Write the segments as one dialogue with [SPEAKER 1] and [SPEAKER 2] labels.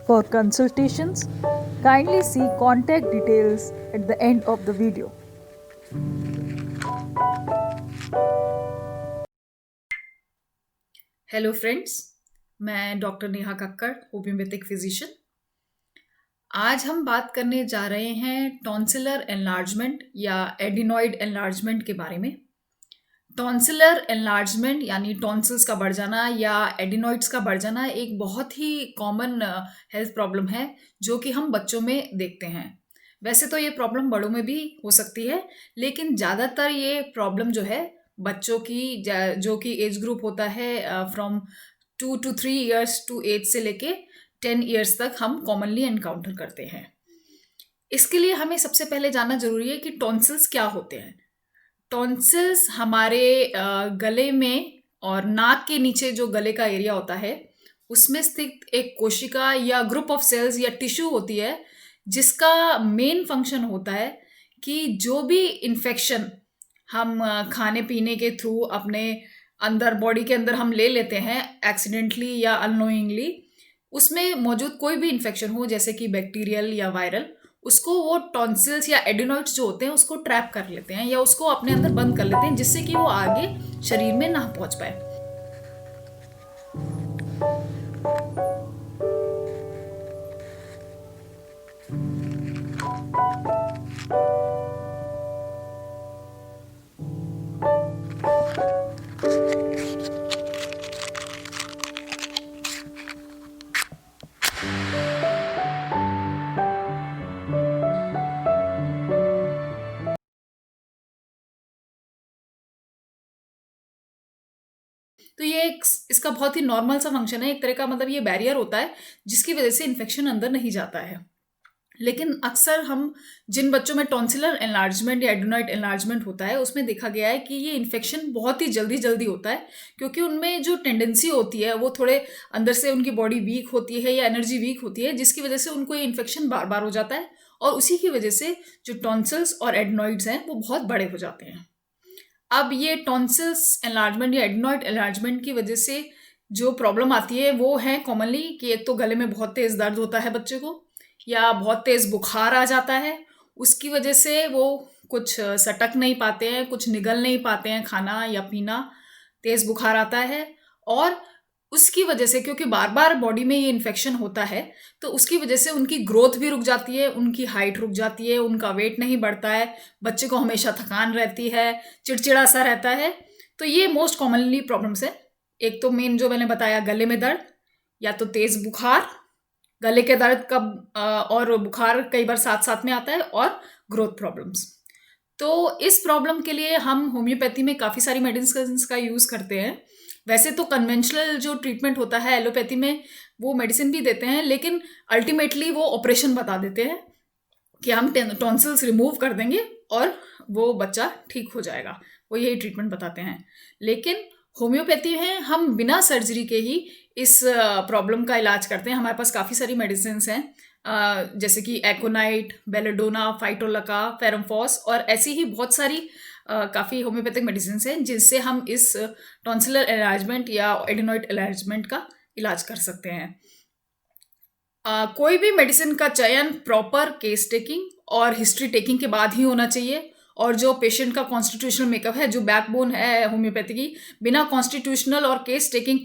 [SPEAKER 1] For consultations, kindly see contact details at the end of the video.
[SPEAKER 2] Hello friends, मैं doctor Neha Kakkar, homeopathic physician. आज हम बात करने जा रहे हैं टॉन्सिलर एनलार्जमेंट या एडिनॉइड एनलार्जमेंट के बारे में। टॉन्सिलर एनलार्जमेंट यानी टॉन्सिल्स का बढ़ जाना या एडिनॉइड्स का बढ़ जाना एक बहुत ही कॉमन हेल्थ प्रॉब्लम है जो कि हम बच्चों में देखते हैं। वैसे तो ये प्रॉब्लम बड़ों में भी हो सकती है, लेकिन ज़्यादातर ये प्रॉब्लम जो है बच्चों की जो कि एज ग्रुप होता है फ्रॉम 2 to 3 years टू 8 से लेके 10 years तक हम कॉमनली एनकाउंटर करते हैं। इसके लिए हमें सबसे पहले जानना जरूरी है कि टॉन्सिल्स क्या होते हैं। टॉन्सिल्स हमारे गले में और नाक के नीचे जो गले का एरिया होता है उसमें स्थित एक कोशिका या ग्रुप ऑफ सेल्स या टिश्यू होती है, जिसका मेन फंक्शन होता है कि जो भी इन्फेक्शन हम खाने पीने के थ्रू अपने अंदर बॉडी के अंदर हम ले लेते हैं एक्सीडेंटली या अननोइंगली, उसमें मौजूद कोई भी इन्फेक्शन हो जैसे कि बैक्टीरियल या वायरल, उसको वो टॉन्सिल्स या एडिनॉइड्स जो होते हैं उसको ट्रैप कर लेते हैं या उसको अपने अंदर बंद कर लेते हैं, जिससे कि वो आगे शरीर में ना पहुंच पाए। तो ये एक इसका बहुत ही नॉर्मल सा फंक्शन है, एक तरह का मतलब ये बैरियर होता है जिसकी वजह से इन्फेक्शन अंदर नहीं जाता है। लेकिन अक्सर हम जिन बच्चों में टॉन्सिलर एनलार्जमेंट या एडिनॉइड एनलार्जमेंट होता है उसमें देखा गया है कि ये इन्फेक्शन बहुत ही जल्दी जल्दी होता है, क्योंकि उनमें जो टेंडेंसी होती है वो थोड़े अंदर से उनकी बॉडी वीक होती है या एनर्जी वीक होती है, जिसकी वजह से उनको ये इन्फेक्शन बार बार हो जाता है और उसी की वजह से जो टॉन्सिल्स और एडिनॉइड्स हैं वो बहुत बड़े हो जाते हैं। अब ये टॉन्सिल्स एनलार्जमेंट या एडिनॉइड एनलार्जमेंट की वजह से जो प्रॉब्लम आती है वो है कॉमनली कि एक तो गले में बहुत तेज़ दर्द होता है बच्चे को, या बहुत तेज़ बुखार आ जाता है। उसकी वजह से वो कुछ सटक नहीं पाते हैं, कुछ निगल नहीं पाते हैं खाना या पीना, तेज़ बुखार आता है। और उसकी वजह से क्योंकि बार बार बॉडी में ये इन्फेक्शन होता है तो उसकी वजह से उनकी ग्रोथ भी रुक जाती है, उनकी हाइट रुक जाती है, उनका वेट नहीं बढ़ता है, बच्चे को हमेशा थकान रहती है, चिड़चिड़ा सा रहता है। तो ये मोस्ट कॉमनली प्रॉब्लम्स है। एक तो मेन जो मैंने बताया, गले में दर्द या तो तेज़ बुखार, गले के दर्द कब और बुखार कई बार साथ साथ में आता है, और ग्रोथ प्रॉब्लम्स। तो इस प्रॉब्लम के लिए हम होम्योपैथी में काफ़ी सारी मेडिसिन का यूज़ करते हैं। वैसे तो कन्वेंशनल जो ट्रीटमेंट होता है एलोपैथी में वो मेडिसिन भी देते हैं, लेकिन अल्टीमेटली वो ऑपरेशन बता देते हैं कि हम टॉन्सिल्स रिमूव कर देंगे और वो बच्चा ठीक हो जाएगा, वो यही ट्रीटमेंट बताते हैं। लेकिन होम्योपैथी में हम बिना सर्जरी के ही इस प्रॉब्लम का इलाज करते हैं। हमारे पास काफ़ी सारी मेडिसिन हैं, जैसे कि एकोनाइट, बेलेडोना, फाइटोलका, फेरमफॉस और ऐसी ही बहुत सारी काफ़ी होम्योपैथिक मेडिसिन हैं जिनसे हम इस टॉन्सिलर एनलार्जमेंट या एडिनॉइड एनलार्जमेंट का इलाज कर सकते हैं। कोई भी मेडिसिन का चयन प्रॉपर केस टेकिंग और हिस्ट्री टेकिंग के बाद ही होना चाहिए, और जो पेशेंट का कॉन्स्टिट्यूशनल मेकअप है, जो बैकबोन है होम्योपैथी की, बिना कॉन्स्टिट्यूशनल और केस टेकिंग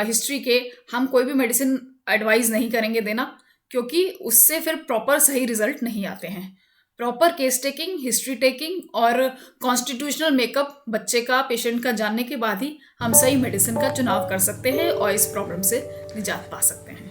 [SPEAKER 2] हिस्ट्री के हम कोई भी मेडिसिन एडवाइज नहीं करेंगे देना, क्योंकि उससे फिर प्रॉपर सही रिजल्ट नहीं आते हैं। Proper case taking, history taking और कॉन्स्टिट्यूशनल मेकअप बच्चे का, पेशेंट का जानने के बाद ही हम सही मेडिसिन का चुनाव कर सकते हैं और इस प्रॉब्लम से निजात पा सकते हैं।